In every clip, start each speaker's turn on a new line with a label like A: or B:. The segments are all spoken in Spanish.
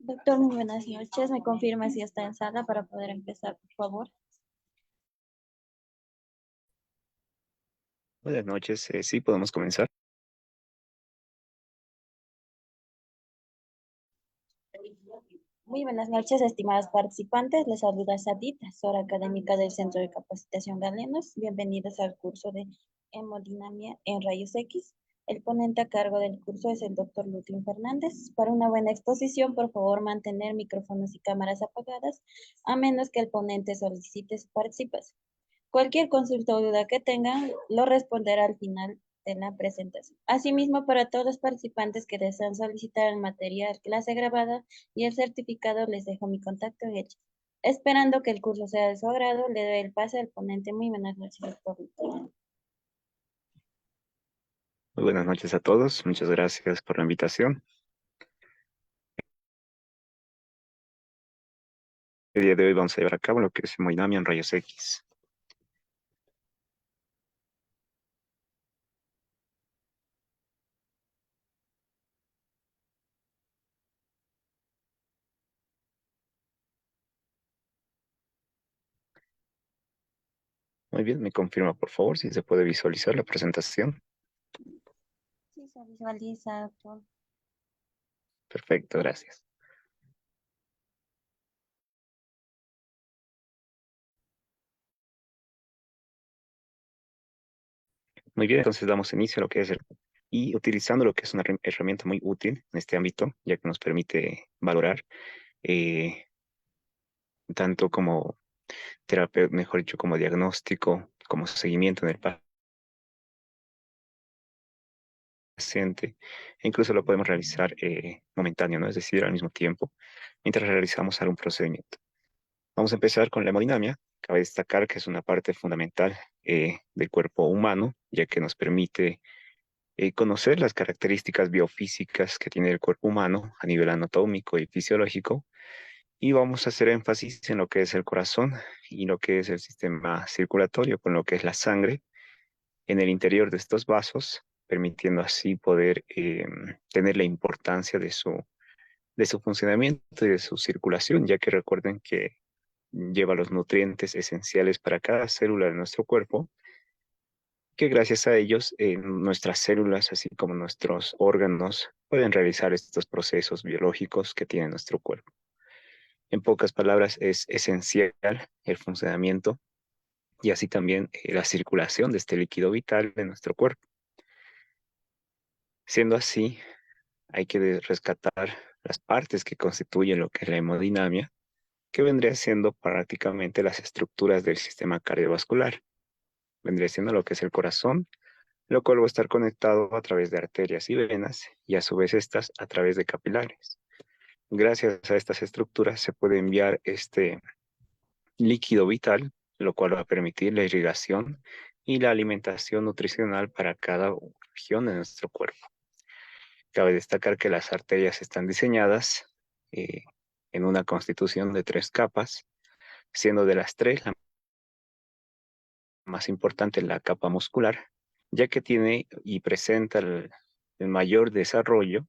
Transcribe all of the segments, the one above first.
A: Doctor, muy buenas noches. ¿Me confirma si está en sala para poder empezar, por favor?
B: Buenas noches, sí, podemos comenzar.
A: Muy buenas noches, estimados participantes. Les saluda Sadit, asesora académica del Centro de Capacitación Galenos. Bienvenidos al curso de hemodinamia en rayos X. El ponente a cargo del curso es el doctor Lutlin Fernández. Para una buena exposición, por favor, mantener micrófonos y cámaras apagadas, a menos que el ponente solicite su participación. Cualquier consulta o duda que tengan, lo responderá al final de la presentación. Asimismo, para todos los participantes que desean solicitar el material clase grabada y el certificado, les dejo mi contacto en el chat. Esperando que el curso sea de su agrado, le doy el pase al ponente. Muy buenas noches, doctor.
B: Muy buenas noches a todos, muchas gracias por la invitación. El día de hoy vamos a llevar a cabo lo que es hemodinamia en rayos X. Muy bien, me confirma por favor si se puede visualizar la presentación.
A: Sí, se visualiza, doctor.
B: Perfecto, gracias. Muy bien, entonces damos inicio a lo que es y utilizando lo que es una herramienta muy útil en este ámbito, ya que nos permite valorar eh, tanto como terapia, mejor dicho, como diagnóstico, como seguimiento en el paciente, e incluso lo podemos realizar momentáneo, ¿no? Es decir, al mismo tiempo, mientras realizamos algún procedimiento. Vamos a empezar con la hemodinamia. Cabe destacar que es una parte fundamental del cuerpo humano, ya que nos permite conocer las características biofísicas que tiene el cuerpo humano a nivel anatómico y fisiológico. Y vamos a hacer énfasis en lo que es el corazón y lo que es el sistema circulatorio, con lo que es la sangre en el interior de estos vasos, permitiendo así poder tener la importancia de su funcionamiento y de su circulación, ya que recuerden que lleva los nutrientes esenciales para cada célula de nuestro cuerpo, que gracias a ellos nuestras células, así como nuestros órganos, pueden realizar estos procesos biológicos que tiene nuestro cuerpo. En pocas palabras, es esencial el funcionamiento y así también la circulación de este líquido vital de nuestro cuerpo. Siendo así, hay que rescatar las partes que constituyen lo que es la hemodinamia, que vendría siendo prácticamente las estructuras del sistema cardiovascular. Vendría siendo lo que es el corazón, lo cual va a estar conectado a través de arterias y venas y a su vez estas a través de capilares. Gracias a estas estructuras se puede enviar este líquido vital, lo cual va a permitir la irrigación y la alimentación nutricional para cada región de nuestro cuerpo. Cabe destacar que las arterias están diseñadas eh, en una constitución de 3 capas, siendo de las tres la más importante la capa muscular, ya que tiene y presenta el mayor desarrollo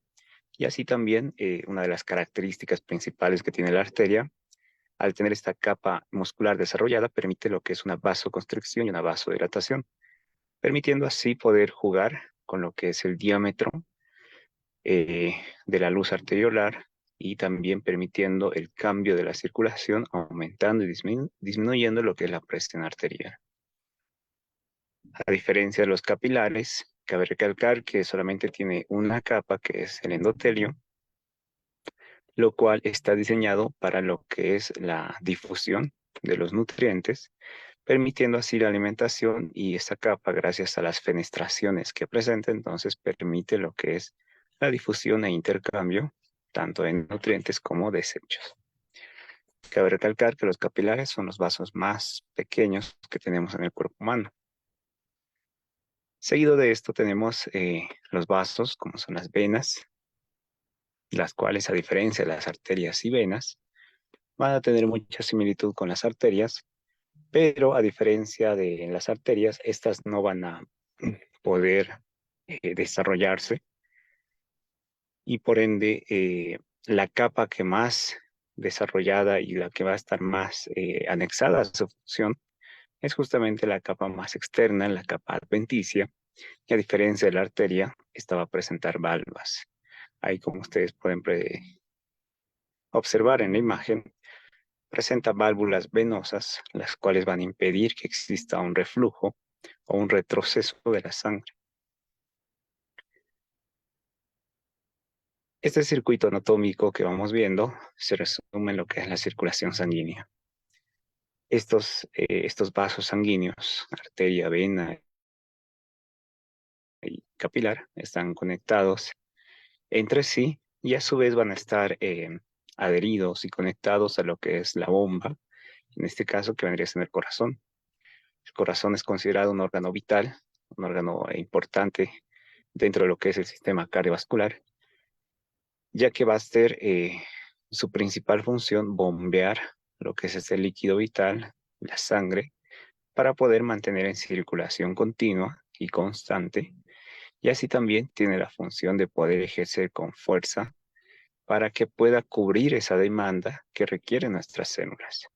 B: y así también una de las características principales que tiene la arteria, al tener esta capa muscular desarrollada, permite lo que es una vasoconstricción y una vasodilatación, permitiendo así poder jugar con lo que es el diámetro de la luz arteriolar y también permitiendo el cambio de la circulación, aumentando y disminuyendo lo que es la presión arterial. A diferencia de los capilares, cabe recalcar que solamente tiene una capa que es el endotelio, lo cual está diseñado para lo que es la difusión de los nutrientes, permitiendo así la alimentación y esta capa, gracias a las fenestraciones que presenta, entonces permite lo que es la difusión e intercambio tanto de nutrientes como desechos. Cabe recalcar que los capilares son los vasos más pequeños que tenemos en el cuerpo humano. Seguido de esto tenemos los vasos, como son las venas, las cuales, a diferencia de las arterias y venas, van a tener mucha similitud con las arterias, pero a diferencia de las arterias, estas no van a poder desarrollarse y por ende la capa que más desarrollada y la que va a estar más anexada a su función es justamente la capa más externa, la capa adventicia, que a diferencia de la arteria, esta va a presentar valvas. Ahí, como ustedes pueden observar en la imagen, presenta válvulas venosas, las cuales van a impedir que exista un reflujo o un retroceso de la sangre. Este circuito anatómico que vamos viendo se resume en lo que es la circulación sanguínea. Estos vasos sanguíneos, arteria, vena y capilar, están conectados entre sí y a su vez van a estar adheridos y conectados a lo que es la bomba, en este caso que vendría siendo el corazón. El corazón es considerado un órgano vital, un órgano importante dentro de lo que es el sistema cardiovascular, ya que va a ser su principal función bombear lo que es ese líquido vital, la sangre, para poder mantener en circulación continua y constante, y así también tiene la función de poder ejercer con fuerza para que pueda cubrir esa demanda que requieren nuestras células.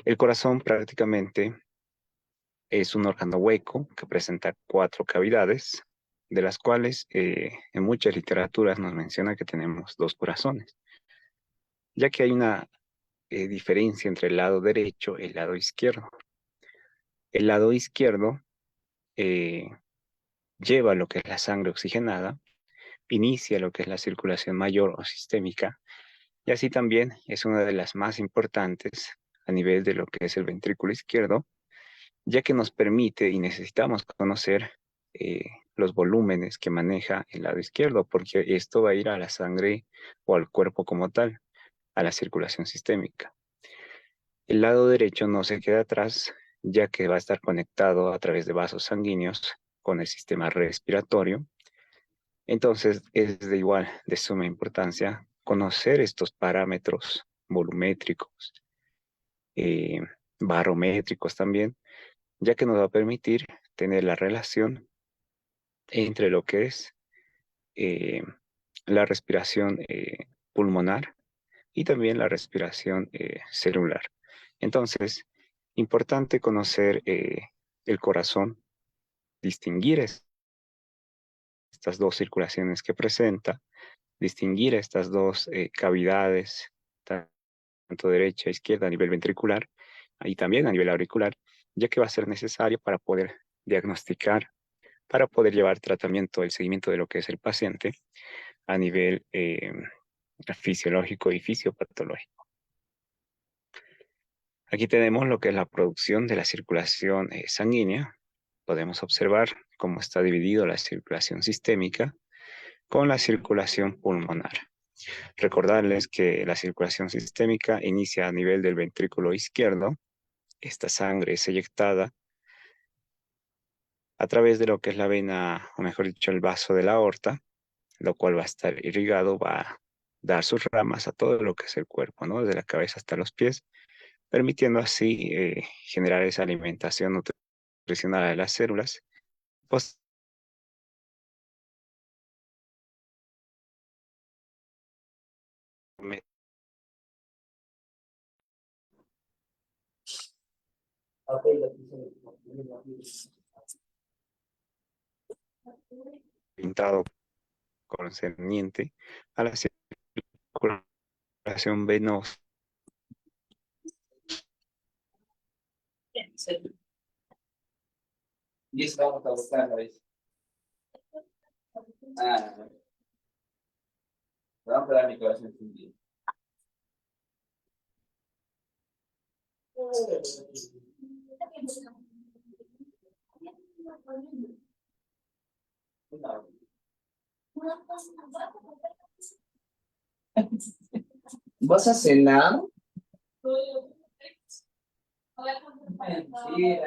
B: El corazón prácticamente es un órgano hueco que presenta 4 cavidades, de las cuales en muchas literaturas nos menciona que tenemos 2 corazones, ya que hay una diferencia entre el lado derecho y el lado izquierdo. El lado izquierdo eh, lleva lo que es la sangre oxigenada, inicia lo que es la circulación mayor o sistémica, y así también es una de las más importantes a nivel de lo que es el ventrículo izquierdo, ya que nos permite y necesitamos conocer eh, los volúmenes que maneja el lado izquierdo, porque esto va a ir a la sangre o al cuerpo como tal, a la circulación sistémica. El lado derecho no se queda atrás, ya que va a estar conectado a través de vasos sanguíneos con el sistema respiratorio. Entonces, es de igual, de suma importancia, conocer estos parámetros volumétricos, eh, barométricos también, ya que nos va a permitir tener la relación entre lo que es eh, la respiración pulmonar y también la respiración celular. Entonces, importante conocer el corazón, distinguir estas 2 circulaciones que presenta, distinguir estas 2 cavidades, tanto derecha e izquierda a nivel ventricular y también a nivel auricular, ya que va a ser necesario para poder diagnosticar, para poder llevar tratamiento, el seguimiento de lo que es el paciente a nivel fisiológico y fisiopatológico. Aquí tenemos lo que es la producción de la circulación sanguínea. Podemos observar cómo está dividido la circulación sistémica con la circulación pulmonar. Recordarles que la circulación sistémica inicia a nivel del ventrículo izquierdo. Esta sangre es eyectada a través de lo que es la vena, o mejor dicho, el vaso de la aorta, lo cual va a estar irrigado, va a dar sus ramas a todo lo que es el cuerpo, ¿no? Desde la cabeza hasta los pies, permitiendo así generar esa alimentación nutricional de las células. Pues, pintado concerniente a la circulación venosa.
C: Y eso vamos a buscar, ¿sabes? Ah, vamos a dar mi corazón fundido. ¿Vas a cenar? Sí,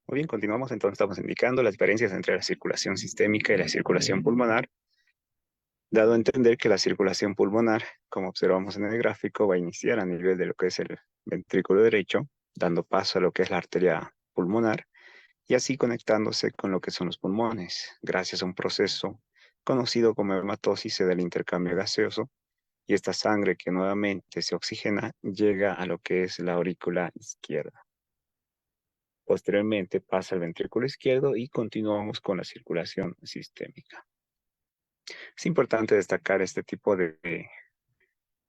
B: Muy bien, continuamos. Entonces estamos indicando las diferencias entre la circulación sistémica y la circulación pulmonar, dado a entender que la circulación pulmonar, como observamos en el gráfico, va a iniciar a nivel de lo que es el ventrículo derecho, dando paso a lo que es la arteria pulmonar, y así conectándose con lo que son los pulmones, gracias a un proceso conocido como hematosis, se da el intercambio gaseoso, y esta sangre que nuevamente se oxigena llega a lo que es la aurícula izquierda. Posteriormente pasa al ventrículo izquierdo y continuamos con la circulación sistémica. Es importante destacar este tipo de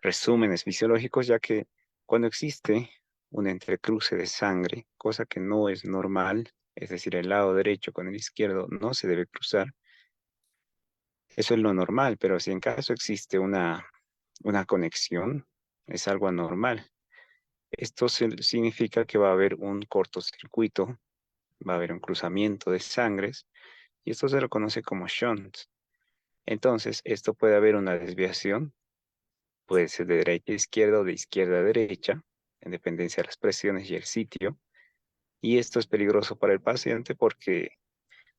B: resúmenes fisiológicos, ya que cuando existe un entrecruce de sangre, cosa que no es normal, es decir, el lado derecho con el izquierdo no se debe cruzar, eso es lo normal, pero si en caso existe una conexión, es algo anormal. Esto significa que va a haber un cortocircuito, va a haber un cruzamiento de sangres, y esto se lo conoce como shunt. Entonces, esto puede haber una desviación, puede ser de derecha a izquierda o de izquierda a derecha, en dependencia de las presiones y el sitio. Y esto es peligroso para el paciente porque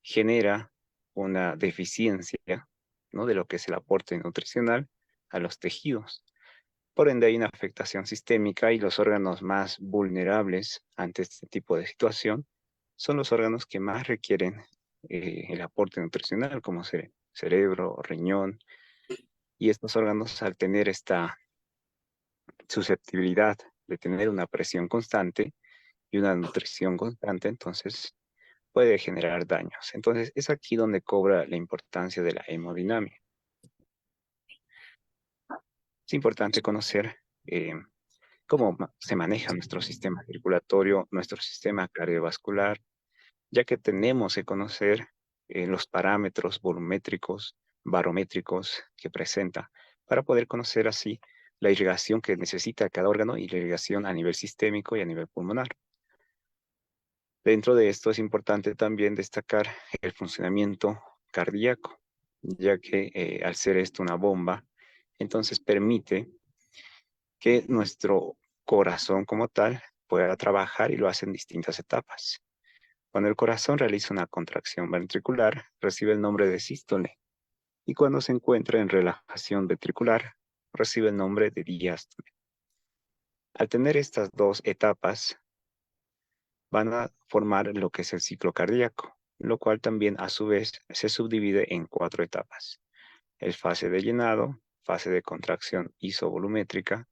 B: genera una deficiencia, ¿no?, de lo que es el aporte nutricional a los tejidos. Por ende, hay una afectación sistémica y los órganos más vulnerables ante este tipo de situación son los órganos que más requieren el aporte nutricional, como cerebro, riñón, y estos órganos, al tener esta susceptibilidad de tener una presión constante y una nutrición constante, entonces puede generar daños. Entonces, es aquí donde cobra la importancia de la hemodinamia. Es importante conocer cómo se maneja nuestro sistema circulatorio, nuestro sistema cardiovascular, ya que tenemos que conocer los parámetros volumétricos, barométricos que presenta, para poder conocer así la irrigación que necesita cada órgano y la irrigación a nivel sistémico y a nivel pulmonar. Dentro de esto es importante también destacar el funcionamiento cardíaco, ya que al ser esto una bomba, entonces permite que nuestro corazón como tal pueda trabajar y lo hace en distintas etapas. Cuando el corazón realiza una contracción ventricular, recibe el nombre de sístole, y cuando se encuentra en relajación ventricular, recibe el nombre de diástole. Al tener estas dos etapas, van a formar lo que es el ciclo cardíaco, lo cual también a su vez se subdivide en 4 etapas: el fase de llenado, fase de contracción isovolumétrica,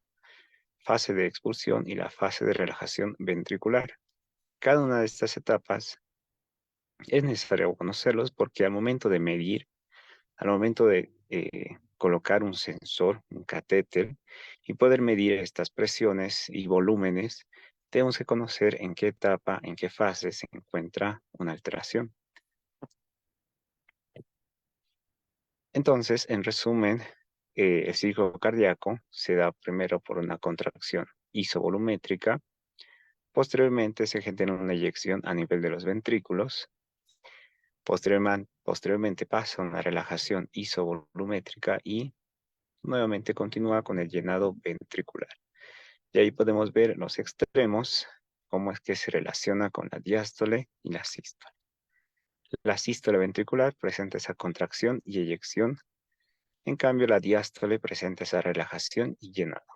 B: fase de expulsión y la fase de relajación ventricular. Cada una de estas etapas es necesario conocerlos porque al momento de medir, al momento de colocar un sensor, un catéter, y poder medir estas presiones y volúmenes, tenemos que conocer en qué etapa, en qué fase se encuentra una alteración. Entonces, en resumen, el ciclo cardíaco se da primero por una contracción isovolumétrica, posteriormente se genera una eyección a nivel de los ventrículos, posteriormente pasa una relajación isovolumétrica y nuevamente continúa con el llenado ventricular. Y ahí podemos ver los extremos, cómo es que se relaciona con la diástole y la sístole. La sístole ventricular presenta esa contracción y eyección, en cambio la diástole presenta esa relajación y llenado.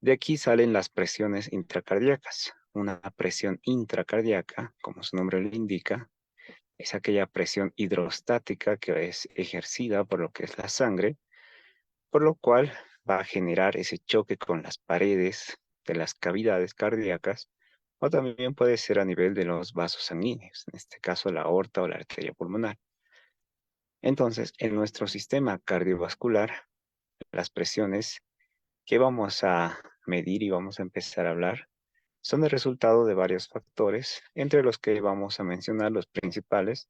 B: De aquí salen las presiones intracardíacas. Una presión intracardíaca, como su nombre lo indica, es aquella presión hidrostática que es ejercida por lo que es la sangre, por lo cual va a generar ese choque con las paredes de las cavidades cardíacas, o también puede ser a nivel de los vasos sanguíneos, en este caso la aorta o la arteria pulmonar. Entonces, en nuestro sistema cardiovascular, las presiones que vamos a medir y vamos a empezar a hablar son el resultado de varios factores, entre los que vamos a mencionar los principales.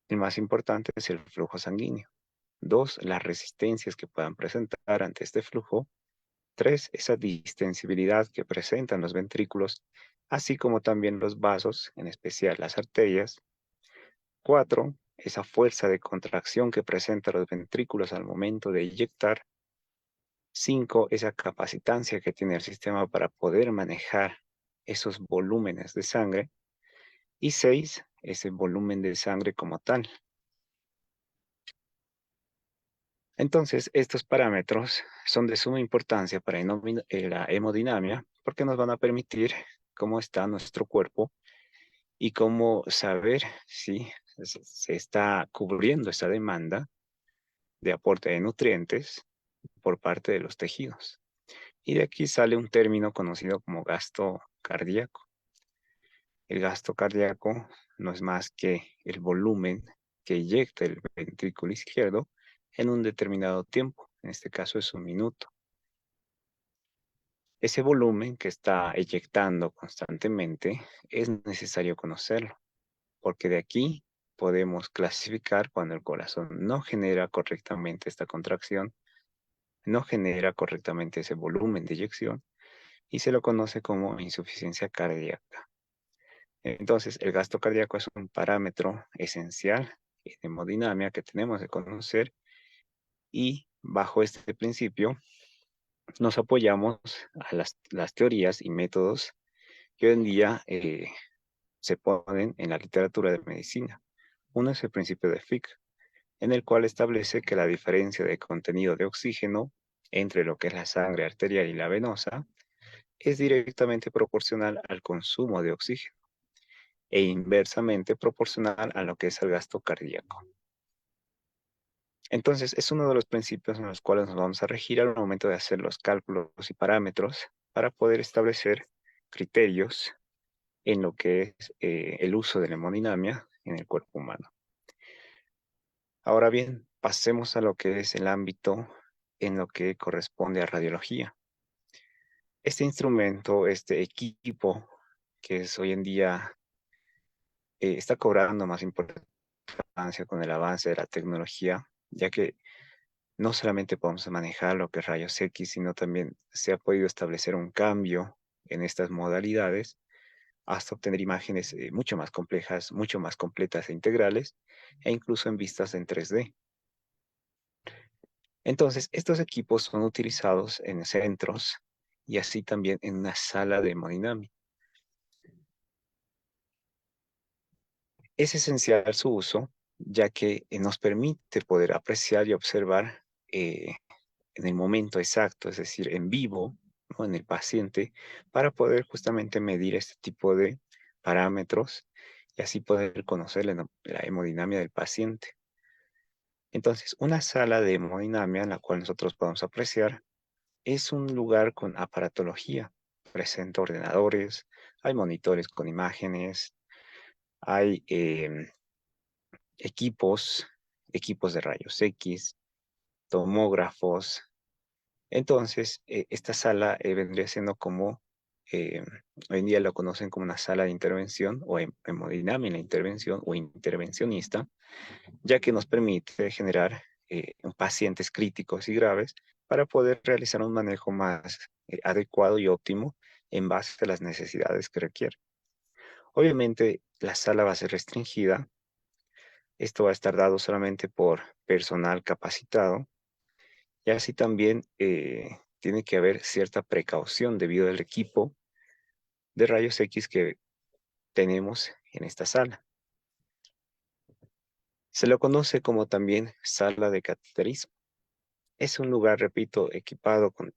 B: El más importante es el flujo sanguíneo. 2, las resistencias que puedan presentar ante este flujo. 3, esa distensibilidad que presentan los ventrículos, así como también los vasos, en especial las arterias. 4, esa fuerza de contracción que presentan los ventrículos al momento de eyectar. 5, esa capacitancia que tiene el sistema para poder manejar esos volúmenes de sangre, y 6 es el volumen de sangre como tal. Entonces, estos parámetros son de suma importancia para la hemodinamia porque nos van a permitir cómo está nuestro cuerpo y cómo saber si se está cubriendo esa demanda de aporte de nutrientes por parte de los tejidos. Y de aquí sale un término conocido como gasto cardíaco. El gasto cardíaco no es más que el volumen que eyecta el ventrículo izquierdo en un determinado tiempo. En este caso es un minuto. Ese volumen que está eyectando constantemente es necesario conocerlo, porque de aquí podemos clasificar cuando el corazón no genera correctamente esta contracción, no genera correctamente ese volumen de eyección y se lo conoce como insuficiencia cardíaca. Entonces, el gasto cardíaco es un parámetro esencial en hemodinamia que tenemos que conocer y bajo este principio nos apoyamos a las teorías y métodos que hoy en día se ponen en la literatura de medicina. Uno es el principio de Fick, en el cual establece que la diferencia de contenido de oxígeno entre lo que es la sangre arterial y la venosa es directamente proporcional al consumo de oxígeno e inversamente proporcional a lo que es el gasto cardíaco. Entonces, es uno de los principios en los cuales nos vamos a regir al momento de hacer los cálculos y parámetros para poder establecer criterios en lo que es el uso de la hemodinamia en el cuerpo humano. Ahora bien, pasemos a lo que es el ámbito en lo que corresponde a radiología. Este instrumento, este equipo que es hoy en día está cobrando más importancia con el avance de la tecnología, ya que no solamente podemos manejar lo que es rayos X, sino también se ha podido establecer un cambio en estas modalidades hasta obtener imágenes mucho más complejas, mucho más completas e integrales, e incluso en vistas en 3D. Entonces, estos equipos son utilizados en centros y así también en una sala de hemodinamia. Es esencial su uso, ya que nos permite poder apreciar y observar en el momento exacto, es decir, en vivo, ¿no? En el paciente, para poder justamente medir este tipo de parámetros y así poder conocer la hemodinamia del paciente. Entonces, una sala de hemodinamia en la cual nosotros podemos apreciar es un lugar con aparatología. Presenta ordenadores, hay monitores con imágenes, hay equipos de rayos X, tomógrafos. Entonces, esta sala vendría siendo como, eh, hoy en día lo conocen como una sala de intervención o hemodinamia en la intervención o intervencionista, ya que nos permite generar pacientes críticos y graves para poder realizar un manejo más adecuado y óptimo en base a las necesidades que requiere. Obviamente, la sala va a ser restringida. Esto va a estar dado solamente por personal capacitado y así también tiene que haber cierta precaución debido al equipo de rayos X que tenemos en esta sala. Se lo conoce como también sala de cateterismo. Es un lugar, repito, equipado con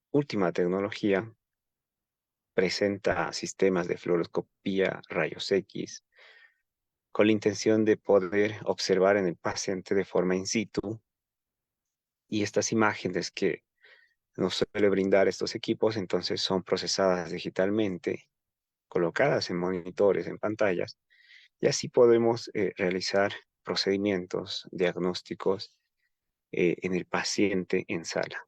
B: última tecnología, presenta sistemas de fluoroscopía, rayos X, con la intención de poder observar en el paciente de forma in situ. Y estas imágenes que nos suele brindar estos equipos, entonces son procesadas digitalmente, colocadas en monitores, en pantallas, y así podemos realizar procedimientos diagnósticos en el paciente en sala.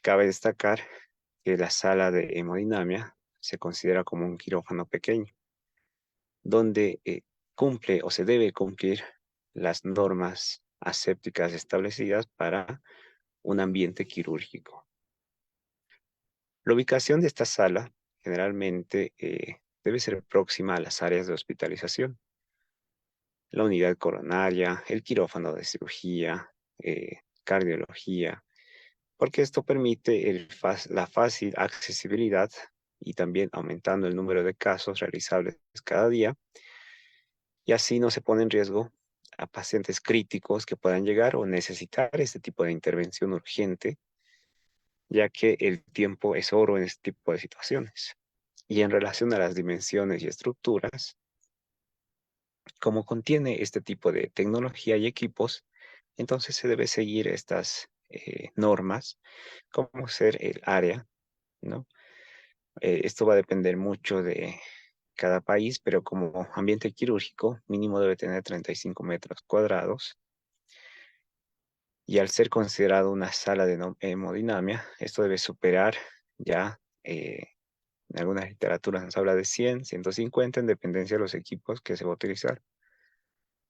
B: Cabe destacar que la sala de hemodinamia se considera como un quirófano pequeño, donde cumple o se debe cumplir las normas asépticas establecidas para un ambiente quirúrgico. La ubicación de esta sala generalmente debe ser próxima a las áreas de hospitalización, la unidad coronaria, el quirófano de cirugía, cardiología, porque esto permite la fácil accesibilidad y también aumentando el número de casos realizables cada día, y así no se pone en riesgo a pacientes críticos que puedan llegar o necesitar este tipo de intervención urgente, ya que el tiempo es oro en este tipo de situaciones. Y en relación a las dimensiones y estructuras, como contiene este tipo de tecnología y equipos, entonces se debe seguir estas normas, como ser el área, ¿no? Esto va a depender mucho de cada país, pero como ambiente quirúrgico, mínimo debe tener 35 metros cuadrados. Y al ser considerado una sala de hemodinamia, esto debe superar ya, en algunas literaturas nos habla de 100, 150, en dependencia de los equipos que se va a utilizar.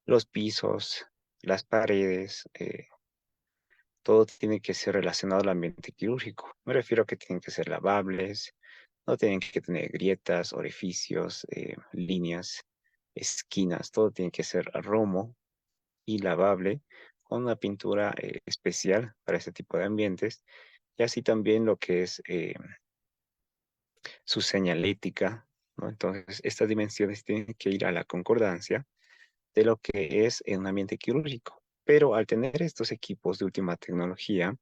B: Los pisos, las paredes, todo tiene que ser relacionado al ambiente quirúrgico. Me refiero a que tienen que ser lavables, no tienen que tener grietas, orificios, líneas, esquinas, todo tiene que ser a romo y lavable con una pintura especial para este tipo de ambientes, y así también lo que es su señalética, ¿no? Entonces, estas dimensiones tienen que ir a la concordancia de lo que es en un ambiente quirúrgico. Pero al tener estos equipos de última tecnología,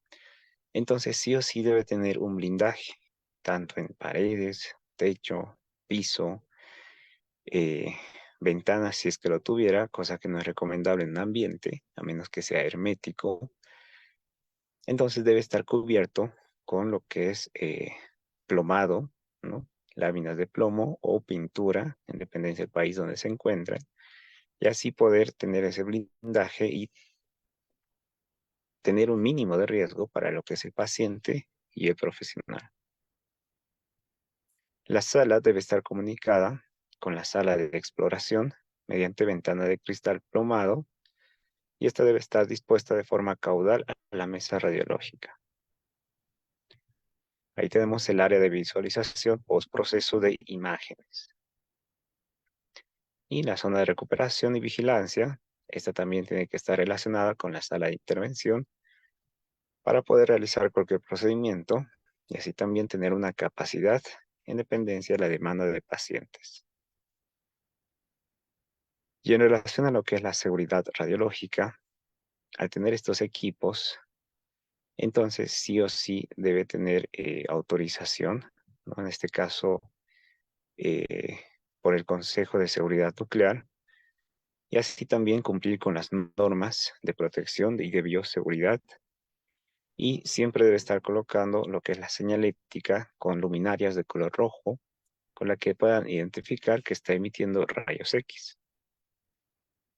B: entonces sí o sí debe tener un blindaje, tanto en paredes, techo, piso, eh, ventanas si es que lo tuviera, cosa que no es recomendable en un ambiente, a menos que sea hermético. Entonces debe estar cubierto con lo que es plomado, ¿no? Láminas de plomo o pintura, en dependencia del país donde se encuentra, y así poder tener ese blindaje y tener un mínimo de riesgo para lo que es el paciente y el profesional. La sala debe estar comunicada con la sala de exploración mediante ventana de cristal plomado, y esta debe estar dispuesta de forma caudal a la mesa radiológica. Ahí tenemos el área de visualización post proceso de imágenes. Y la zona de recuperación y vigilancia, esta también tiene que estar relacionada con la sala de intervención para poder realizar cualquier procedimiento y así también tener una capacidad en dependencia de la demanda de pacientes. Y en relación a lo que es la seguridad radiológica, al tener estos equipos, entonces sí o sí debe tener autorización, ¿no? En este caso, eh, por el Consejo de Seguridad Nuclear, y así también cumplir con las normas de protección y de bioseguridad. Y siempre debe estar colocando lo que es la señalética con luminarias de color rojo, con la que puedan identificar que está emitiendo rayos X.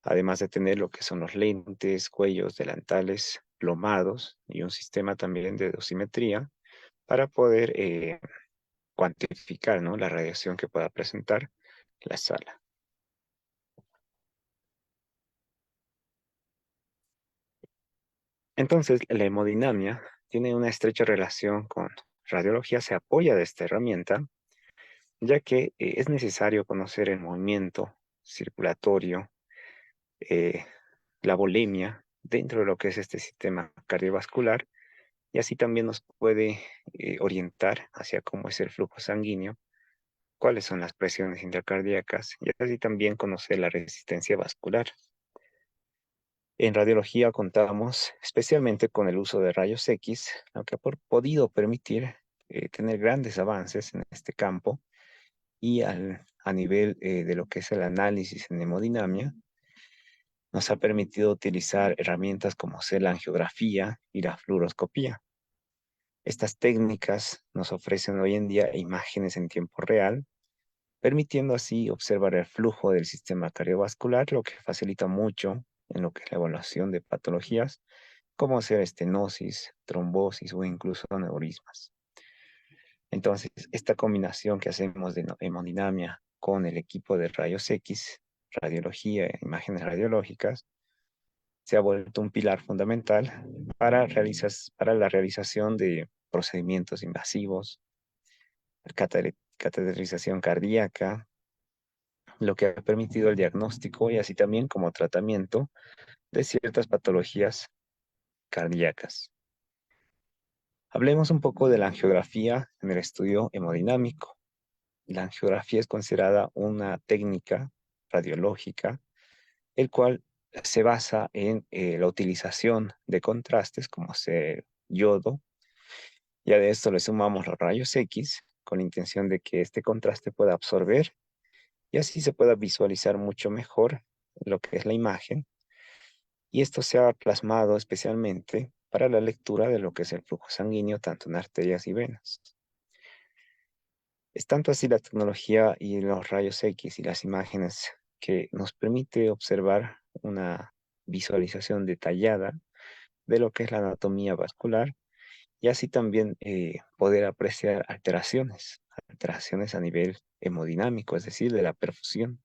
B: Además de tener lo que son los lentes, cuellos, delantales plomados y un sistema también de dosimetría para poder cuantificar, ¿no?, la radiación que pueda presentar la sala. Entonces, la hemodinamia tiene una estrecha relación con radiología, se apoya de esta herramienta, ya que es necesario conocer el movimiento circulatorio, eh, la volemia dentro de lo que es este sistema cardiovascular, y así también nos puede orientar hacia cómo es el flujo sanguíneo, cuáles son las presiones intracardíacas, y así también conocer la resistencia vascular. En radiología contamos especialmente con el uso de rayos X, lo que ha podido permitir tener grandes avances en este campo, y a nivel de lo que es el análisis en hemodinamia, nos ha permitido utilizar herramientas como ser la angiografía y la fluoroscopía. Estas técnicas nos ofrecen hoy en día imágenes en tiempo real, permitiendo así observar el flujo del sistema cardiovascular, lo que facilita mucho en lo que es la evaluación de patologías, como ser estenosis, trombosis o incluso aneurismas. Entonces, esta combinación que hacemos de hemodinamia con el equipo de rayos X, radiología e imágenes radiológicas, se ha vuelto un pilar fundamental para la realización de procedimientos invasivos, cateterización cardíaca, lo que ha permitido el diagnóstico y así también como tratamiento de ciertas patologías cardíacas. Hablemos un poco de la angiografía en el estudio hemodinámico. la angiografía es considerada una técnica radiológica, el cual se basa en la utilización de contrastes como ser yodo. Ya de esto le sumamos los rayos X con la intención de que este contraste pueda absorber y así se pueda visualizar mucho mejor lo que es la imagen. Y esto se ha plasmado especialmente para la lectura de lo que es el flujo sanguíneo, tanto en arterias y venas. Es tanto así la tecnología y los rayos X y las imágenes que nos permite observar una visualización detallada de lo que es la anatomía vascular y así también poder apreciar alteraciones a nivel hemodinámico, es decir, de la perfusión.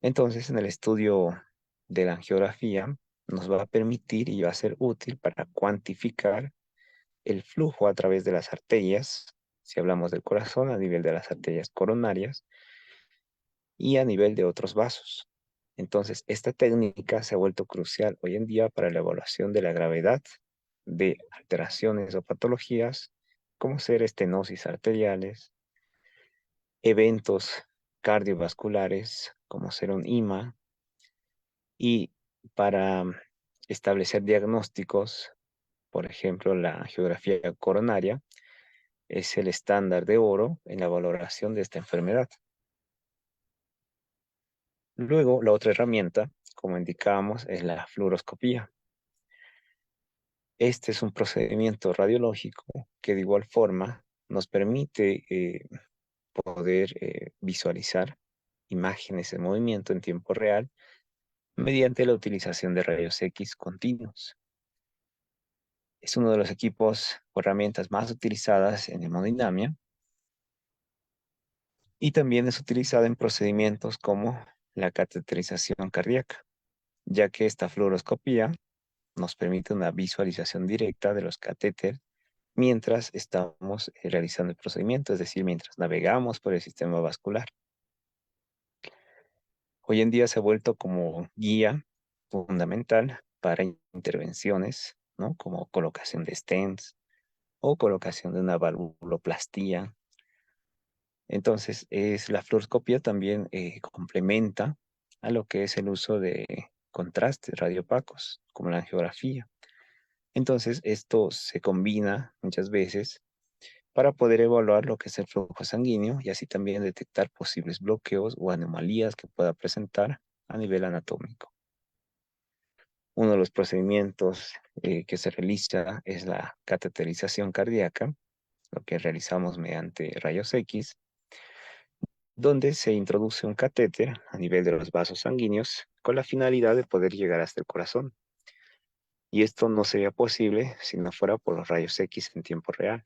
B: Entonces, en el estudio de la angiografía nos va a permitir y va a ser útil para cuantificar el flujo a través de las arterias, si hablamos del corazón, a nivel de las arterias coronarias y a nivel de otros vasos. Entonces, esta técnica se ha vuelto crucial hoy en día para la evaluación de la gravedad de alteraciones o patologías, como ser estenosis arteriales, eventos cardiovasculares, como ser un IMA, y para establecer diagnósticos, por ejemplo, la geografía coronaria es el estándar de oro en la valoración de esta enfermedad. Luego, la otra herramienta, como indicábamos, es la fluoroscopía. Este es un procedimiento radiológico que de igual forma nos permite poder visualizar imágenes en movimiento en tiempo real mediante la utilización de rayos X continuos. Es uno de los equipos o herramientas más utilizadas en hemodinamia y también es utilizada en procedimientos como la cateterización cardíaca, ya que esta fluoroscopía nos permite una visualización directa de los catéteres mientras estamos realizando el procedimiento, es decir, mientras navegamos por el sistema vascular. Hoy en día se ha vuelto como guía fundamental para intervenciones, ¿no? Como colocación de stents o colocación de una valvuloplastía. Entonces, la fluoroscopía también complementa a lo que es el uso de contrastes radiopacos, como la angiografía. Entonces, esto se combina muchas veces para poder evaluar lo que es el flujo sanguíneo y así también detectar posibles bloqueos o anomalías que pueda presentar a nivel anatómico. Uno de los procedimientos que se realiza es la cateterización cardíaca, lo que realizamos mediante rayos X, donde se introduce un catéter a nivel de los vasos sanguíneos con la finalidad de poder llegar hasta el corazón. Y esto no sería posible si no fuera por los rayos X en tiempo real.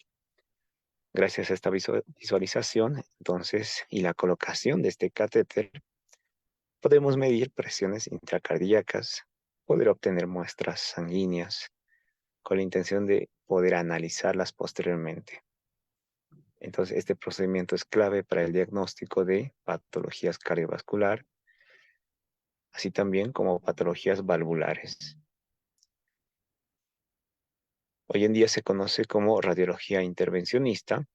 B: Gracias a esta visualización, entonces, y la colocación de este catéter, podemos medir presiones intracardíacas, poder obtener muestras sanguíneas, con la intención de poder analizarlas posteriormente. Entonces, este procedimiento es clave para el diagnóstico de patologías cardiovasculares, así también como patologías valvulares. Hoy en día se conoce como radiología intervencionista,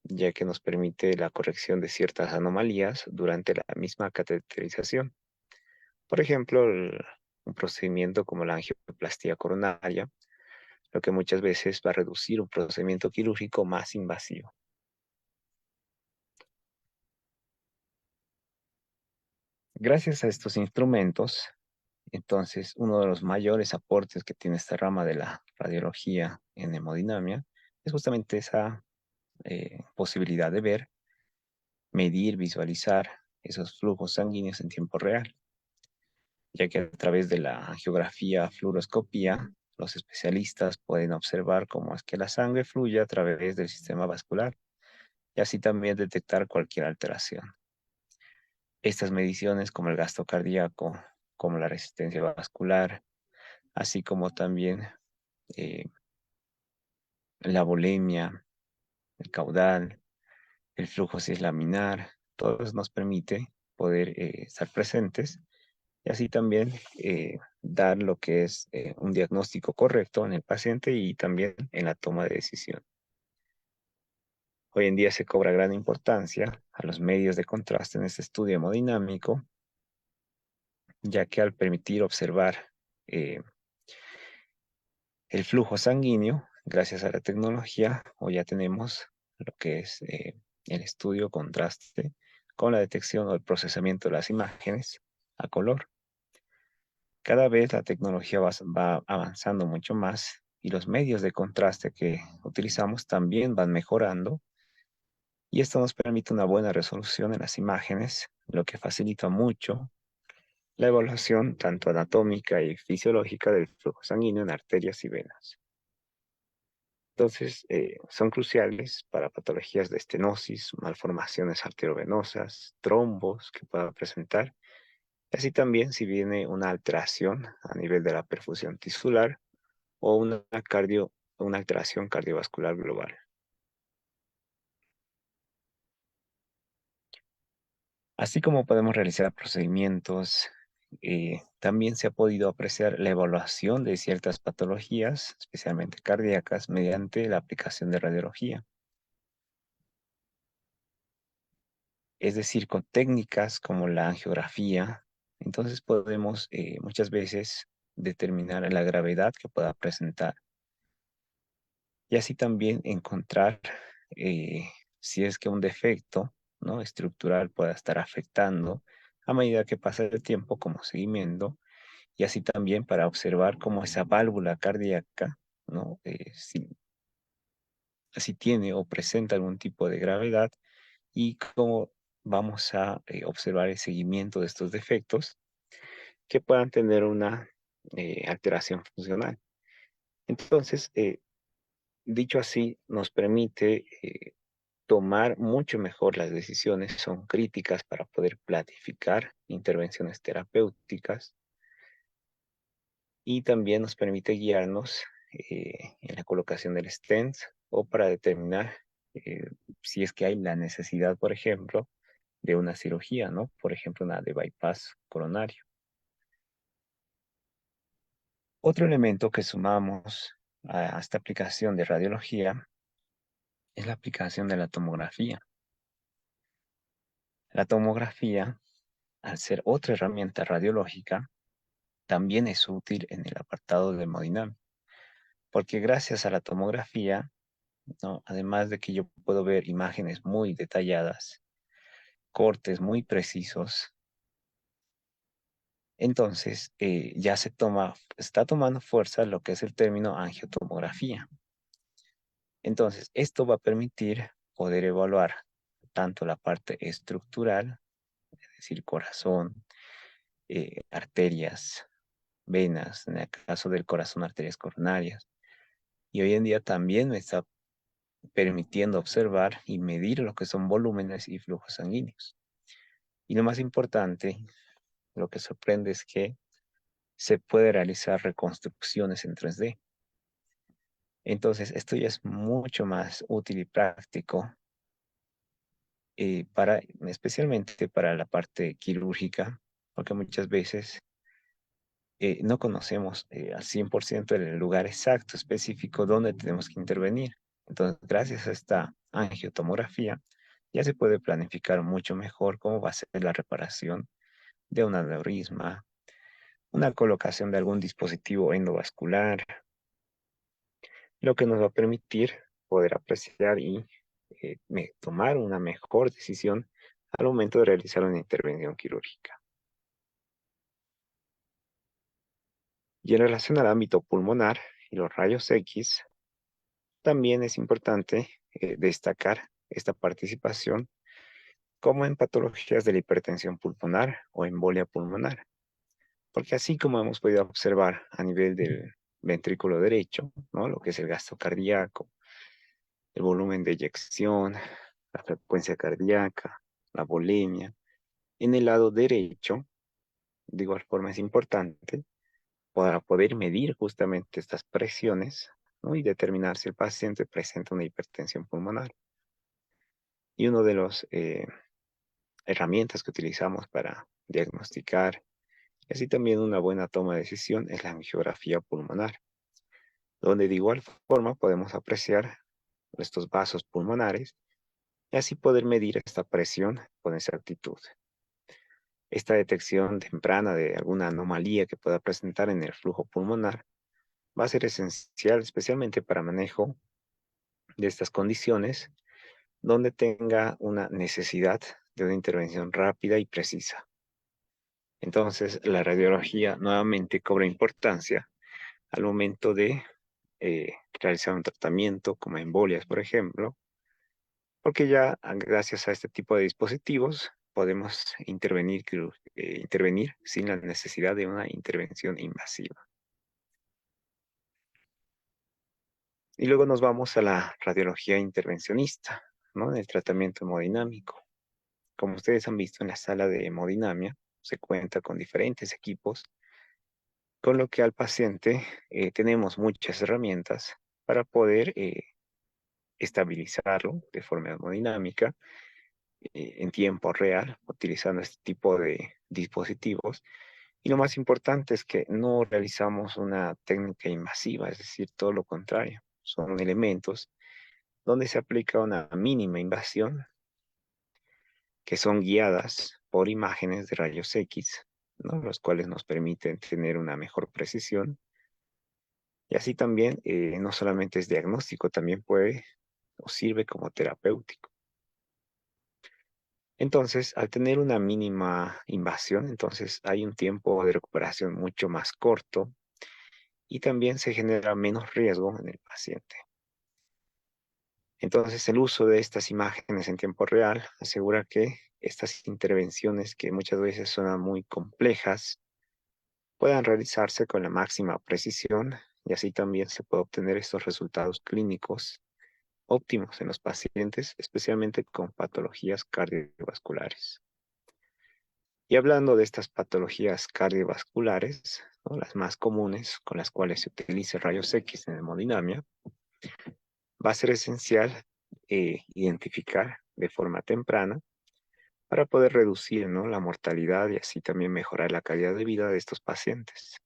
B: ya que nos permite la corrección de ciertas anomalías durante la misma cateterización. Por ejemplo, un procedimiento como la angioplastía coronaria, lo que muchas veces va a reducir un procedimiento quirúrgico más invasivo. Gracias a estos instrumentos, entonces, uno de los mayores aportes que tiene esta rama de la radiología en hemodinamia es justamente esa posibilidad de ver, medir, visualizar esos flujos sanguíneos en tiempo real, ya que a través de la angiografía fluoroscopía, los especialistas pueden observar cómo es que la sangre fluye a través del sistema vascular y así también detectar cualquier alteración. Estas mediciones como el gasto cardíaco, como la resistencia vascular, así como también eh, la volemia, el caudal, el flujo si es laminar, todo eso nos permite poder estar presentes y así también dar lo que es un diagnóstico correcto en el paciente y también en la toma de decisión. Hoy en día se cobra gran importancia a los medios de contraste en este estudio hemodinámico, ya que al permitir observar eh, el flujo sanguíneo, gracias a la tecnología, hoy ya tenemos lo que es el estudio contraste con la detección o el procesamiento de las imágenes a color. Cada vez la tecnología va avanzando mucho más y los medios de contraste que utilizamos también van mejorando, y esto nos permite una buena resolución en las imágenes, lo que facilita mucho la evaluación tanto anatómica y fisiológica del flujo sanguíneo en arterias y venas. Entonces, son cruciales para patologías de estenosis, malformaciones arteriovenosas, trombos que pueda presentar, así también si viene una alteración a nivel de la perfusión tisular o una alteración cardiovascular global. Así como podemos realizar procedimientos, también se ha podido apreciar la evaluación de ciertas patologías, especialmente cardíacas, mediante la aplicación de radiología. Es decir, con técnicas como la angiografía, entonces podemos muchas veces determinar la gravedad que pueda presentar y así también encontrar eh, si es que un defecto, ¿no?, estructural pueda estar afectando a medida que pasa el tiempo como seguimiento, y así también para observar cómo esa válvula cardíaca, ¿no?, si tiene o presenta algún tipo de gravedad, y cómo vamos a observar el seguimiento de estos defectos que puedan tener una alteración funcional. Entonces, dicho así, nos permite tomar mucho mejor las decisiones, son críticas para poder planificar intervenciones terapéuticas, y también nos permite guiarnos en la colocación del stent o para determinar eh, si es que hay la necesidad, por ejemplo, de una cirugía, ¿no? Por ejemplo, una de bypass coronario. Otro elemento que sumamos a esta aplicación de radiología es la aplicación de la tomografía. La tomografía, al ser otra herramienta radiológica, también es útil en el apartado de hemodinámica, porque gracias a la tomografía, ¿no?, además de que yo puedo ver imágenes muy detalladas, cortes muy precisos, entonces ya está tomando fuerza lo que es el término angiotomografía. Entonces, esto va a permitir poder evaluar tanto la parte estructural, es decir, corazón, arterias, venas, en el caso del corazón, arterias coronarias. Y hoy en día también me está permitiendo observar y medir lo que son volúmenes y flujos sanguíneos. Y lo más importante, lo que sorprende es que se puede realizar reconstrucciones en 3D. Entonces, esto ya es mucho más útil y práctico especialmente para la parte quirúrgica, porque muchas veces no conocemos al 100% el lugar exacto, específico, donde tenemos que intervenir. Entonces, gracias a esta angiotomografía, ya se puede planificar mucho mejor cómo va a ser la reparación de un aneurisma, una colocación de algún dispositivo endovascular, lo que nos va a permitir poder apreciar y tomar una mejor decisión al momento de realizar una intervención quirúrgica. Y en relación al ámbito pulmonar y los rayos X, también es importante destacar esta participación como en patologías de la hipertensión pulmonar o embolia pulmonar, porque así como hemos podido observar a nivel del ventrículo derecho, ¿no?, lo que es el gasto cardíaco, el volumen de eyección, la frecuencia cardíaca, la volemia, en el lado derecho, de igual forma es importante para poder medir justamente estas presiones, ¿no?, y determinar si el paciente presenta una hipertensión pulmonar. Y una de las herramientas que utilizamos para diagnosticar y así también una buena toma de decisión es la angiografía pulmonar, donde de igual forma podemos apreciar estos vasos pulmonares y así poder medir esta presión con exactitud. Esta detección temprana de alguna anomalía que pueda presentar en el flujo pulmonar va a ser esencial, especialmente para manejo de estas condiciones, donde tenga una necesidad de una intervención rápida y precisa. Entonces, la radiología nuevamente cobra importancia al momento de realizar un tratamiento como embolias, por ejemplo, porque ya gracias a este tipo de dispositivos podemos intervenir sin la necesidad de una intervención invasiva. Y luego nos vamos a la radiología intervencionista, ¿no? En el tratamiento hemodinámico. Como ustedes han visto en la sala de hemodinamia, se cuenta con diferentes equipos, con lo que al paciente tenemos muchas herramientas para poder estabilizarlo de forma hemodinámica en tiempo real, utilizando este tipo de dispositivos. Y lo más importante es que no realizamos una técnica invasiva, es decir, todo lo contrario. Son elementos donde se aplica una mínima invasión que son guiadas por imágenes de rayos X, ¿no? Los cuales nos permiten tener una mejor precisión. Y así también no solamente es diagnóstico, también puede o sirve como terapéutico. Entonces, al tener una mínima invasión, entonces hay un tiempo de recuperación mucho más corto y también se genera menos riesgo en el paciente. Entonces, el uso de estas imágenes en tiempo real asegura que estas intervenciones, que muchas veces son muy complejas, puedan realizarse con la máxima precisión y así también se puede obtener estos resultados clínicos óptimos en los pacientes, especialmente con patologías cardiovasculares. Y hablando de estas patologías cardiovasculares, ¿no? Las más comunes con las cuales se utiliza rayos X en hemodinamia, va a ser esencial identificar de forma temprana para poder reducir, ¿no? La mortalidad y así también mejorar la calidad de vida de estos pacientes.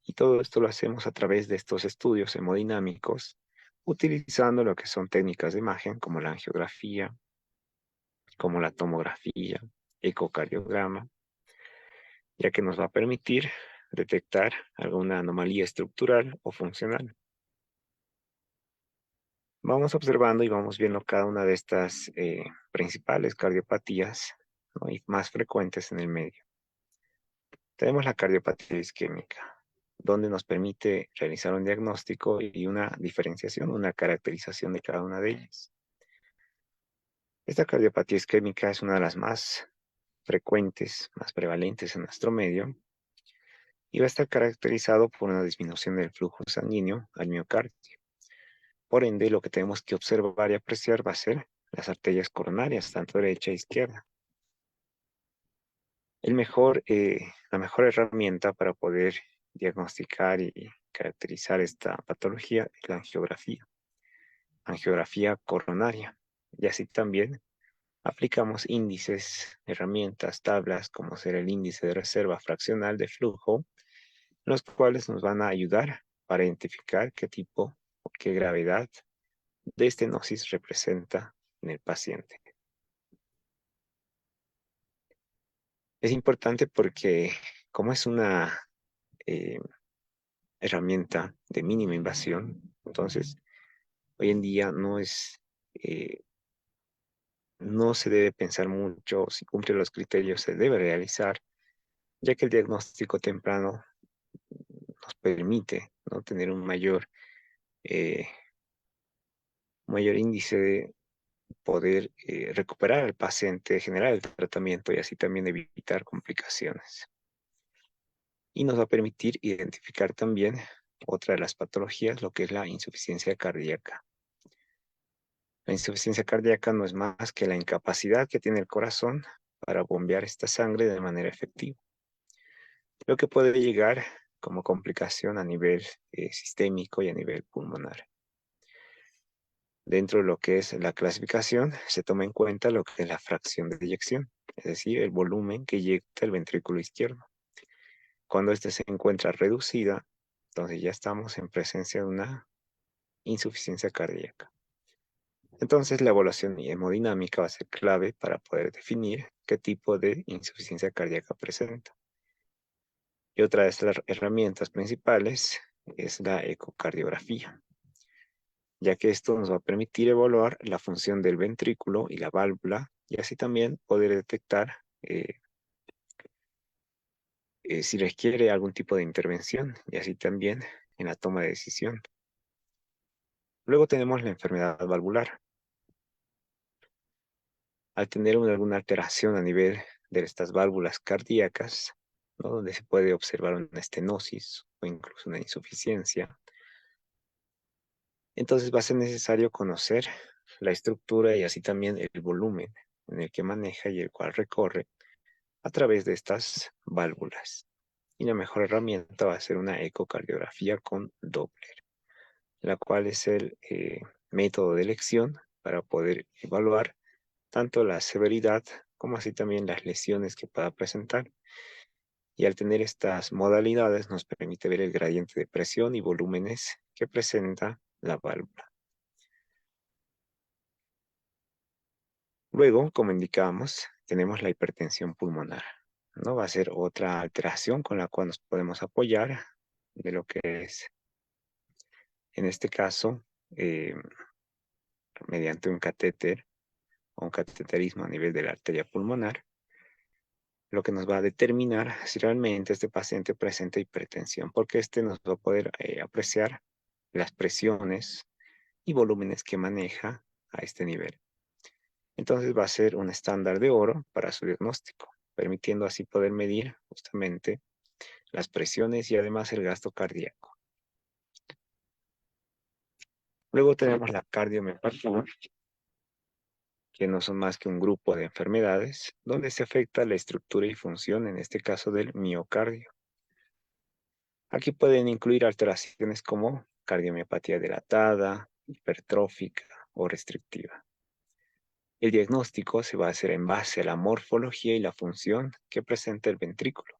B: Y todo esto lo hacemos a través de estos estudios hemodinámicos, utilizando lo que son técnicas de imagen como la angiografía, como la tomografía, ecocardiograma, ya que nos va a permitir detectar alguna anomalía estructural o funcional. Vamos observando y vamos viendo cada una de estas principales cardiopatías, ¿no? Y más frecuentes en el medio. Tenemos la cardiopatía isquémica, donde nos permite realizar un diagnóstico y una diferenciación, una caracterización de cada una de ellas. Esta cardiopatía isquémica es una de las más frecuentes, más prevalentes en nuestro medio, y va a estar caracterizado por una disminución del flujo sanguíneo al miocardio. Por ende, lo que tenemos que observar y apreciar va a ser las arterias coronarias, tanto derecha e izquierda. La mejor herramienta para poder diagnosticar y caracterizar esta patología es la angiografía coronaria. Y así también aplicamos índices, herramientas, tablas, como ser el índice de reserva fraccional de flujo, los cuales nos van a ayudar para identificar qué tipo o qué gravedad de estenosis representa en el paciente. Es importante porque como es una eh, herramienta de mínima invasión, entonces hoy en día no se debe pensar mucho si cumple los criterios, se debe realizar, ya que el diagnóstico temprano nos permite, ¿no? Tener un eh, mayor índice de poder recuperar al paciente, generar el tratamiento y así también evitar complicaciones. Y nos va a permitir identificar también otra de las patologías, lo que es la insuficiencia cardíaca. La insuficiencia cardíaca no es más que la incapacidad que tiene el corazón para bombear esta sangre de manera efectiva, lo que puede llegar como complicación a nivel sistémico y a nivel pulmonar. Dentro de lo que es la clasificación, se toma en cuenta lo que es la fracción de eyección, es decir, el volumen que eyecta el ventrículo izquierdo. Cuando éste se encuentra reducida, entonces ya estamos en presencia de una insuficiencia cardíaca. Entonces, la evaluación hemodinámica va a ser clave para poder definir qué tipo de insuficiencia cardíaca presenta. Y otra de estas herramientas principales es la ecocardiografía, ya que esto nos va a permitir evaluar la función del ventrículo y la válvula, y así también poder detectar si requiere algún tipo de intervención, y así también en la toma de decisión. Luego tenemos la enfermedad valvular. Al tener alguna alteración a nivel de estas válvulas cardíacas, ¿no?, donde se puede observar una estenosis o incluso una insuficiencia, entonces va a ser necesario conocer la estructura y así también el volumen en el que maneja y el cual recorre a través de estas válvulas. Y la mejor herramienta va a ser una ecocardiografía con Doppler, la cual es el método de elección para poder evaluar tanto la severidad como así también las lesiones que pueda presentar. Y al tener estas modalidades nos permite ver el gradiente de presión y volúmenes que presenta la válvula. Luego, como indicábamos, tenemos la hipertensión pulmonar, ¿no? Va a ser otra alteración con la cual nos podemos apoyar de lo que es, en este caso, mediante un catéter o un cateterismo a nivel de la arteria pulmonar, lo que nos va a determinar si realmente este paciente presenta hipertensión, porque este nos va a poder apreciar las presiones y volúmenes que maneja a este nivel. Entonces va a ser un estándar de oro para su diagnóstico, permitiendo así poder medir justamente las presiones y además el gasto cardíaco. Luego tenemos la cardiomiopatía, que no son más que un grupo de enfermedades donde se afecta la estructura y función, en este caso del miocardio. Aquí pueden incluir alteraciones como cardiomiopatía dilatada, hipertrófica o restrictiva. El diagnóstico se va a hacer en base a la morfología y la función que presenta el ventrículo.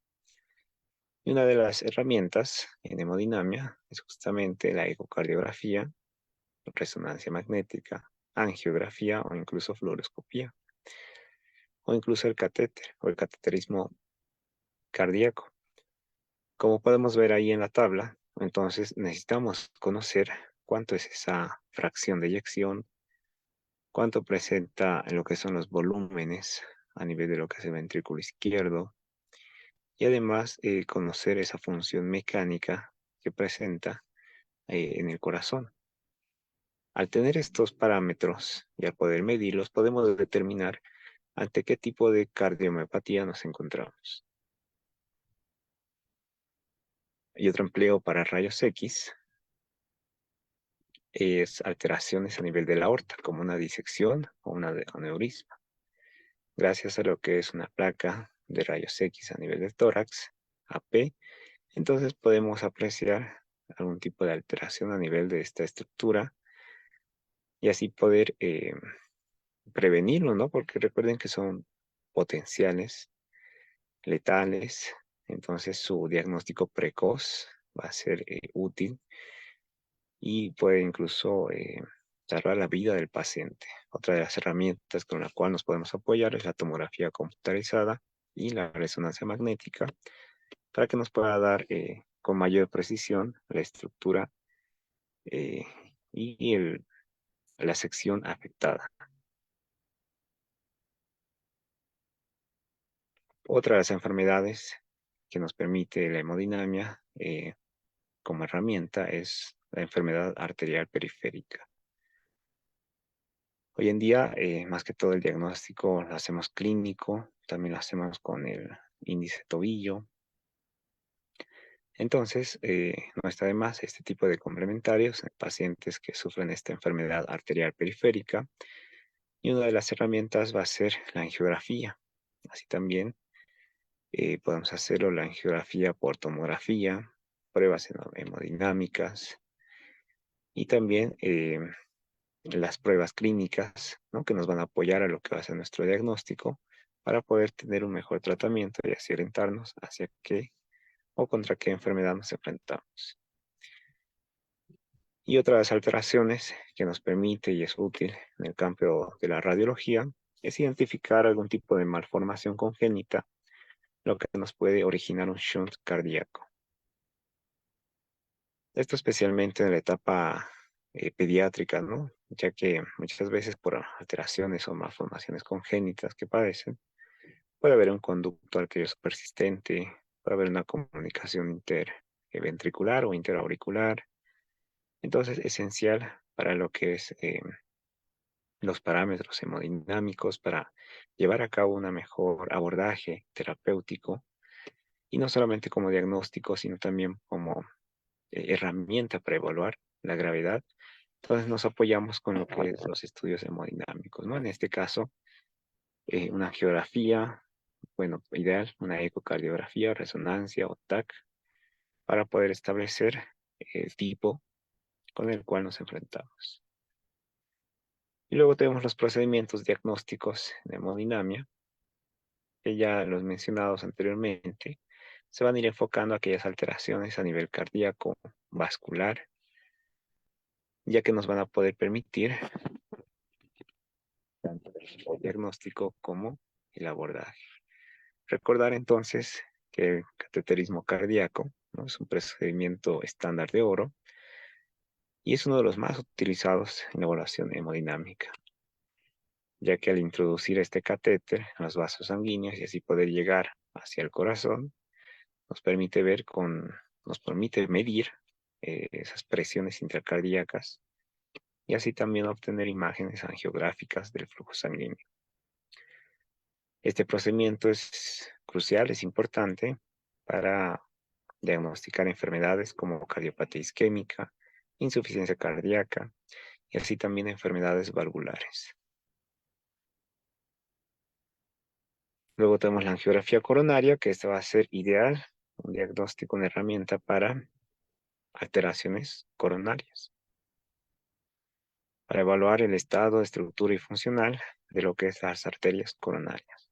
B: Y una de las herramientas en hemodinamia es justamente la ecocardiografía, resonancia magnética, angiografía o incluso fluoroscopía, o incluso el catéter o el cateterismo cardíaco. Como podemos ver ahí en la tabla, entonces necesitamos conocer cuánto es esa fracción de eyección, cuánto presenta en lo que son los volúmenes a nivel de lo que es el ventrículo izquierdo, y además conocer esa función mecánica que presenta en el corazón. Al tener estos parámetros y al poder medirlos, podemos determinar ante qué tipo de cardiomiopatía nos encontramos. Y otro empleo para rayos X es alteraciones a nivel de la aorta, como una disección o un aneurisma. Gracias a lo que es una placa de rayos X a nivel del tórax, AP, entonces podemos apreciar algún tipo de alteración a nivel de esta estructura y así poder prevenirlo, ¿no? Porque recuerden que son potenciales, letales, entonces su diagnóstico precoz va a ser útil y puede incluso salvar la vida del paciente. Otra de las herramientas con la cual nos podemos apoyar es la tomografía computarizada y la resonancia magnética para que nos pueda dar con mayor precisión la estructura eh, y la sección afectada. Otra de las enfermedades que nos permite la hemodinamia como herramienta es la enfermedad arterial periférica. Hoy en día, más que todo el diagnóstico lo hacemos clínico, también lo hacemos con el índice tobillo. Entonces, no está de más este tipo de complementarios en pacientes que sufren esta enfermedad arterial periférica. Y una de las herramientas va a ser la angiografía. Así también podemos hacerlo la angiografía por tomografía, pruebas hemodinámicas y también las pruebas clínicas, ¿no?, que nos van a apoyar a lo que va a ser nuestro diagnóstico para poder tener un mejor tratamiento y así orientarnos hacia qué o contra qué enfermedad nos enfrentamos. Y otras alteraciones que nos permite y es útil en el campo de la radiología es identificar algún tipo de malformación congénita, lo que nos puede originar un shunt cardíaco. Esto especialmente en la etapa pediátrica, ¿no? Ya que muchas veces por alteraciones o malformaciones congénitas que padecen, puede haber un conducto arterioso persistente, puede haber una comunicación interventricular o interauricular. Entonces, esencial para lo que es los parámetros hemodinámicos para llevar a cabo un mejor abordaje terapéutico y no solamente como diagnóstico, sino también como herramienta para evaluar la gravedad. Entonces nos apoyamos con lo que es los estudios hemodinámicos, ¿no? En este caso, una angiografía, bueno, ideal, una ecocardiografía, resonancia o TAC, para poder establecer el tipo con el cual nos enfrentamos. Y luego tenemos los procedimientos diagnósticos de hemodinamia, que ya los mencionados anteriormente, se van a ir enfocando a aquellas alteraciones a nivel cardíaco, vascular, ya que nos van a poder permitir tanto el diagnóstico como el abordaje. Recordar entonces que el cateterismo cardíaco, ¿no?, es un procedimiento estándar de oro y es uno de los más utilizados en la evaluación hemodinámica, ya que al introducir este catéter en los vasos sanguíneos y así poder llegar hacia el corazón, nos permite nos permite medir esas presiones intracardíacas y así también obtener imágenes angiográficas del flujo sanguíneo. Este procedimiento es crucial, es importante para diagnosticar enfermedades como cardiopatía isquémica, insuficiencia cardíaca y así también enfermedades valvulares. Luego tenemos la angiografía coronaria, que esta va a ser ideal, un diagnóstico, una herramienta para alteraciones coronarias, para evaluar el estado, estructura y funcional de lo que es las arterias coronarias.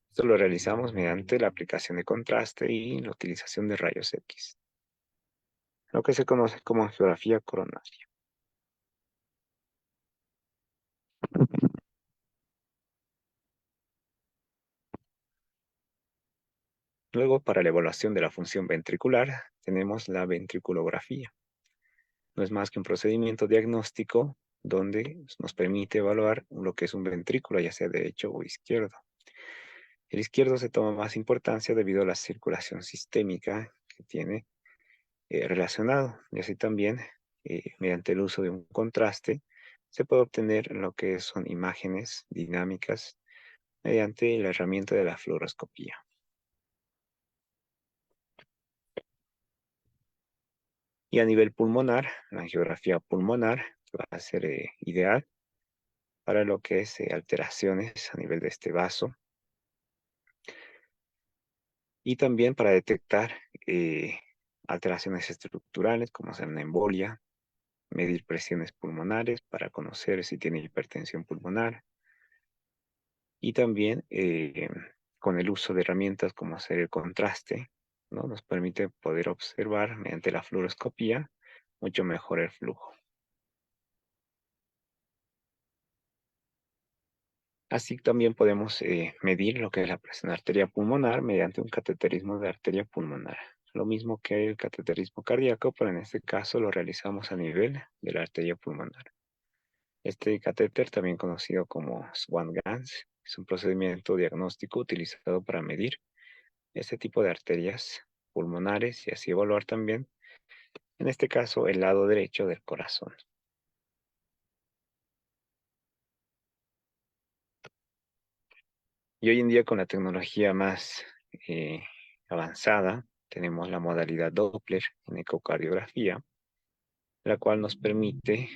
B: Esto lo realizamos mediante la aplicación de contraste y la utilización de rayos X, lo que se conoce como angiografía coronaria. Luego, para la evaluación de la función ventricular, tenemos la ventriculografía. No es más que un procedimiento diagnóstico donde nos permite evaluar lo que es un ventrículo, ya sea derecho o izquierdo. El izquierdo se toma más importancia debido a la circulación sistémica que tiene relacionado, y así también, mediante el uso de un contraste, se puede obtener lo que son imágenes dinámicas mediante la herramienta de la fluoroscopía. Y a nivel pulmonar, la angiografía pulmonar va a ser ideal para lo que es alteraciones a nivel de este vaso y también para detectar alteraciones estructurales como ser una embolia, medir presiones pulmonares para conocer si tiene hipertensión pulmonar y también con el uso de herramientas como hacer el contraste, ¿no?, nos permite poder observar mediante la fluoroscopía mucho mejor el flujo. Así también podemos medir lo que es la presión arterial pulmonar mediante un cateterismo de arteria pulmonar. Lo mismo que el cateterismo cardíaco, pero en este caso lo realizamos a nivel de la arteria pulmonar. Este catéter, también conocido como Swan-Ganz, es un procedimiento diagnóstico utilizado para medir este tipo de arterias pulmonares y así evaluar también, en este caso, el lado derecho del corazón. Y hoy en día con la tecnología más avanzada, tenemos la modalidad Doppler en ecocardiografía, la cual nos permite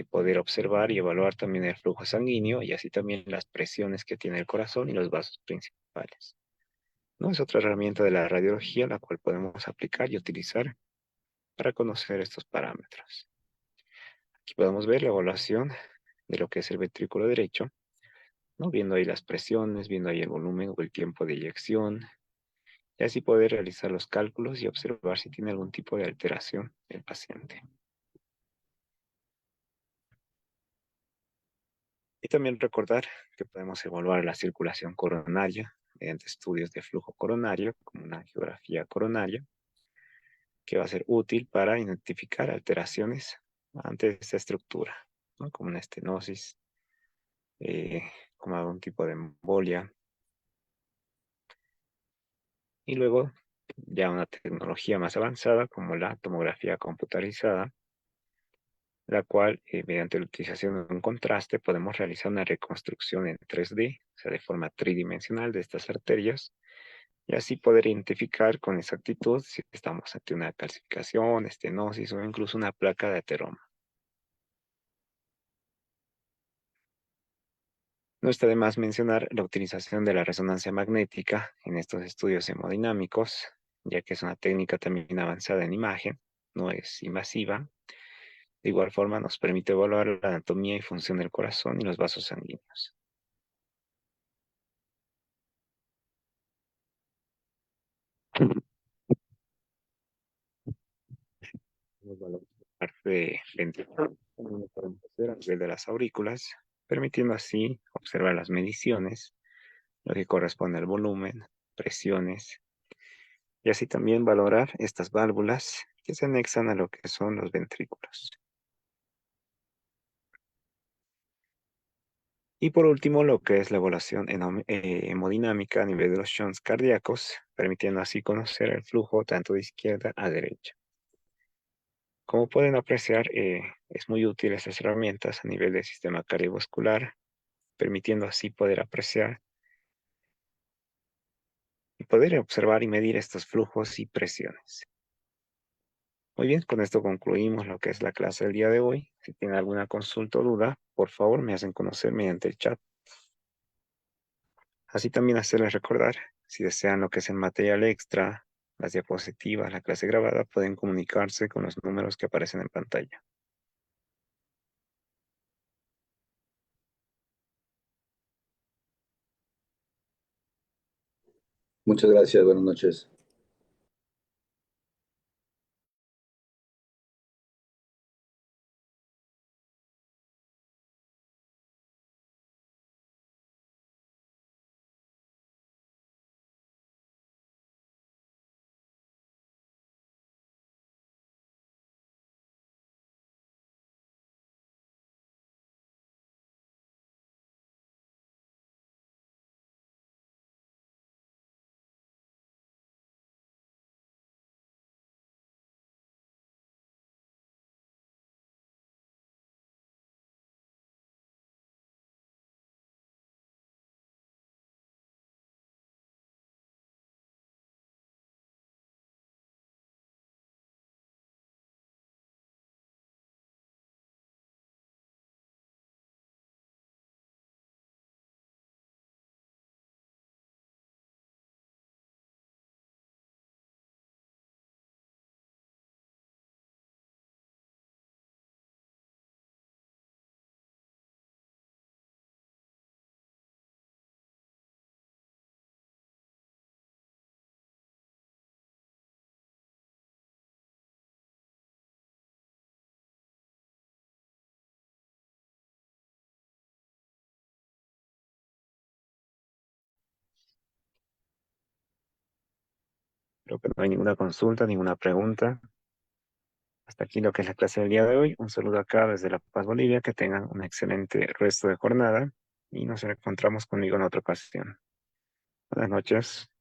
B: poder observar y evaluar también el flujo sanguíneo y así también las presiones que tiene el corazón y los vasos principales, ¿no? Es otra herramienta de la radiología la cual podemos aplicar y utilizar para conocer estos parámetros. Aquí podemos ver la evaluación de lo que es el ventrículo derecho, ¿no?, viendo ahí las presiones, viendo ahí el volumen o el tiempo de eyección, y así poder realizar los cálculos y observar si tiene algún tipo de alteración el paciente. Y también recordar que podemos evaluar la circulación coronaria mediante estudios de flujo coronario, como una geografía coronaria, que va a ser útil para identificar alteraciones ante esta estructura, ¿no? Como una estenosis, eh, como algún tipo de embolia. Y luego ya una tecnología más avanzada como la tomografía computarizada, la cual mediante la utilización de un contraste podemos realizar una reconstrucción en 3D, o sea, de forma tridimensional de estas arterias, y así poder identificar con exactitud si estamos ante una calcificación, estenosis o incluso una placa de ateroma. No está de más mencionar la utilización de la resonancia magnética en estos estudios hemodinámicos, ya que es una técnica también avanzada en imagen, no es invasiva. De igual forma, nos permite evaluar la anatomía y función del corazón y los vasos sanguíneos. Los valores de parte ventricular también lo podemos hacer a nivel de las aurículas, permitiendo así observar las mediciones, lo que corresponde al volumen, presiones, y así también valorar estas válvulas que se anexan a lo que son los ventrículos. Y por último, lo que es la evaluación hemodinámica a nivel de los shunts cardíacos, permitiendo así conocer el flujo tanto de izquierda a derecha. Como pueden apreciar, es muy útil estas herramientas a nivel del sistema cardiovascular, permitiendo así poder apreciar y poder observar y medir estos flujos y presiones. Muy bien, con esto concluimos lo que es la clase del día de hoy. Si tienen alguna consulta o duda, por favor me hacen conocer mediante el chat. Así también hacerles recordar, si desean lo que es el material extra, las diapositivas, la clase grabada, pueden comunicarse con los números que aparecen en pantalla.
D: Muchas gracias, buenas noches.
B: Creo que no hay ninguna consulta, ninguna pregunta. Hasta aquí lo que es la clase del día de hoy. Un saludo acá desde La Paz, Bolivia. Que tengan un excelente resto de jornada y nos encontramos conmigo en otra ocasión. Buenas noches.